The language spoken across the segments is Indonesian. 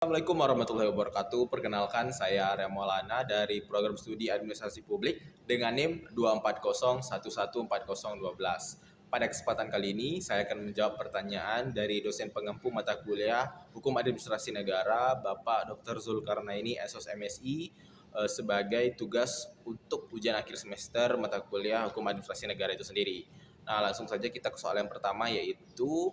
Assalamualaikum warahmatullahi wabarakatuh. Perkenalkan, saya Remolana dari program studi Administrasi Publik dengan NIM 240111412. Pada kesempatan kali ini, saya akan menjawab pertanyaan dari dosen pengempu mata kuliah Hukum Administrasi Negara, Bapak Dr. Zulkarnaini, SOS MSI, sebagai tugas untuk ujian akhir semester mata kuliah Hukum Administrasi Negara itu sendiri. Nah, langsung saja kita ke soal yang pertama, yaitu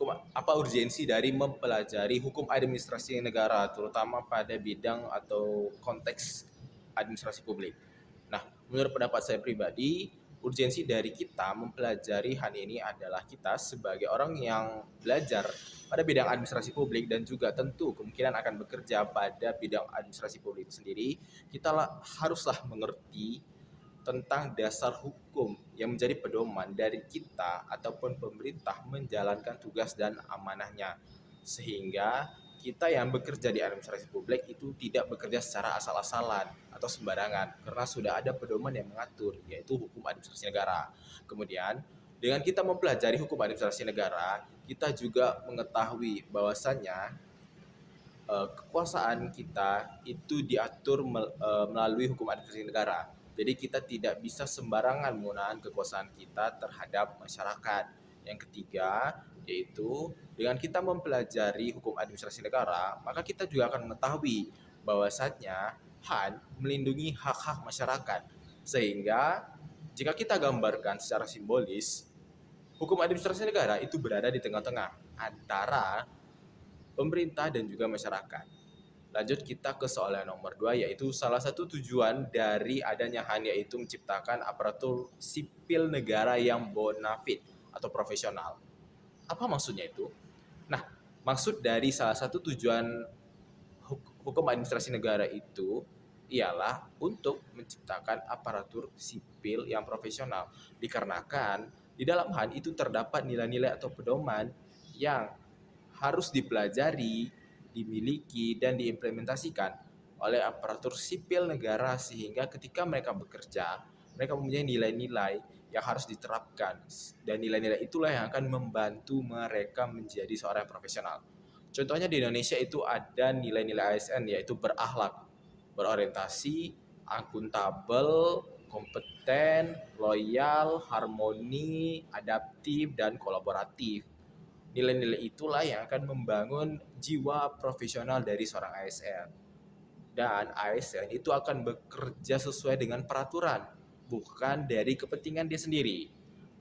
hukum apa urgensi dari mempelajari hukum administrasi negara, terutama pada bidang atau konteks administrasi publik. Nah, menurut pendapat saya pribadi, urgensi dari kita mempelajari hal ini adalah kita sebagai orang yang belajar pada bidang administrasi publik dan juga tentu kemungkinan akan bekerja pada bidang administrasi publik itu sendiri, kita haruslah mengerti tentang dasar hukum yang menjadi pedoman dari kita ataupun pemerintah menjalankan tugas dan amanahnya. Sehingga kita yang bekerja di administrasi publik itu tidak bekerja secara asal-asalan atau sembarangan karena sudah ada pedoman yang mengatur, yaitu hukum administrasi negara. Kemudian, dengan kita mempelajari hukum administrasi negara, kita juga mengetahui bahwasannya kekuasaan kita itu diatur melalui hukum administrasi negara. Jadi kita tidak bisa sembarangan menggunakan kekuasaan kita terhadap masyarakat. Yang ketiga, yaitu dengan kita mempelajari hukum administrasi negara, maka kita juga akan mengetahui bahwasannya HAN melindungi hak-hak masyarakat. Sehingga jika kita gambarkan secara simbolis, hukum administrasi negara itu berada di tengah-tengah antara pemerintah dan juga masyarakat. Lanjut kita ke soal yang nomor 2, yaitu salah satu tujuan dari adanya HAN yaitu menciptakan aparatur sipil negara yang bonafit atau profesional. Apa maksudnya itu? Nah, maksud dari salah satu tujuan hukum administrasi negara itu ialah untuk menciptakan aparatur sipil yang profesional. Dikarenakan di dalam HAN itu terdapat nilai-nilai atau pedoman yang harus dipelajari, dimiliki, dan diimplementasikan oleh aparatur sipil negara sehingga ketika mereka bekerja, mereka mempunyai nilai-nilai yang harus diterapkan dan nilai-nilai itulah yang akan membantu mereka menjadi seorang profesional. Contohnya di Indonesia itu ada nilai-nilai ASN yaitu berakhlak, berorientasi, akuntabel, kompeten, loyal, harmoni, adaptif, dan kolaboratif. Nilai-nilai itulah yang akan membangun jiwa profesional dari seorang ASN. Dan ASN itu akan bekerja sesuai dengan peraturan, bukan dari kepentingan dia sendiri.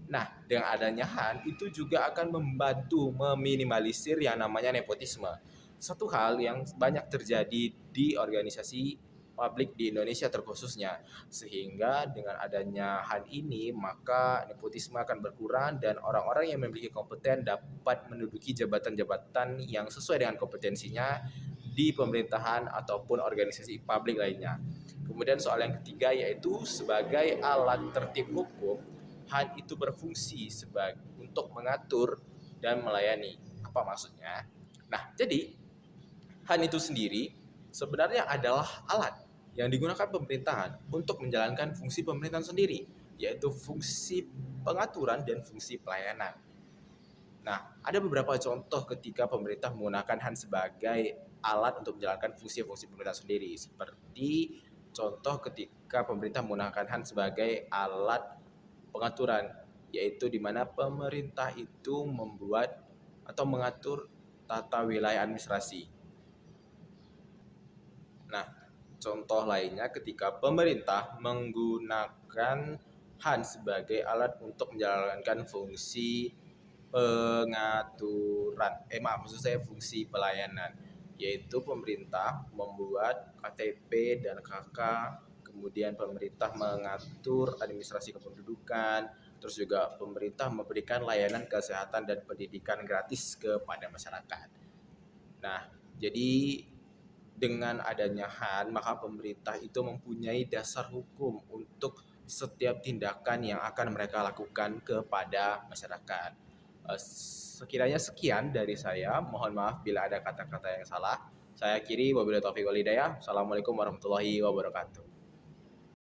Nah, dengan adanya HAN itu juga akan membantu meminimalisir yang namanya nepotisme. Satu hal yang banyak terjadi di organisasi publik di Indonesia terkhususnya. Sehingga dengan adanya HAN ini, maka nepotisme akan berkurang dan orang-orang yang memiliki kompeten dapat menduduki jabatan-jabatan yang sesuai dengan kompetensinya di pemerintahan ataupun organisasi publik lainnya. Kemudian soal yang ketiga yaitu sebagai alat tertib hukum, HAN itu berfungsi untuk mengatur dan melayani. Apa maksudnya? Nah, jadi HAN itu sendiri sebenarnya adalah alat yang digunakan pemerintahan untuk menjalankan fungsi pemerintahan sendiri, yaitu fungsi pengaturan dan fungsi pelayanan. Nah, ada beberapa contoh ketika pemerintah menggunakan HAN sebagai alat untuk menjalankan fungsi-fungsi pemerintah sendiri, seperti contoh ketika pemerintah menggunakan HAN sebagai alat pengaturan, yaitu di mana pemerintah itu membuat atau mengatur tata wilayah administrasi. Nah, contoh lainnya ketika pemerintah menggunakan HAN sebagai alat untuk menjalankan fungsi pengaturan, maksud saya fungsi pelayanan, yaitu pemerintah membuat KTP dan KK, kemudian pemerintah mengatur administrasi kependudukan, terus juga pemerintah memberikan layanan kesehatan dan pendidikan gratis kepada masyarakat. Nah, jadi dengan adanya HAN, maka pemerintah itu mempunyai dasar hukum untuk setiap tindakan yang akan mereka lakukan kepada masyarakat. Sekiranya sekian dari saya. Mohon maaf bila ada kata-kata yang salah. Saya akhiri, wabillahi taufiq wal hidayah. Assalamualaikum warahmatullahi wabarakatuh.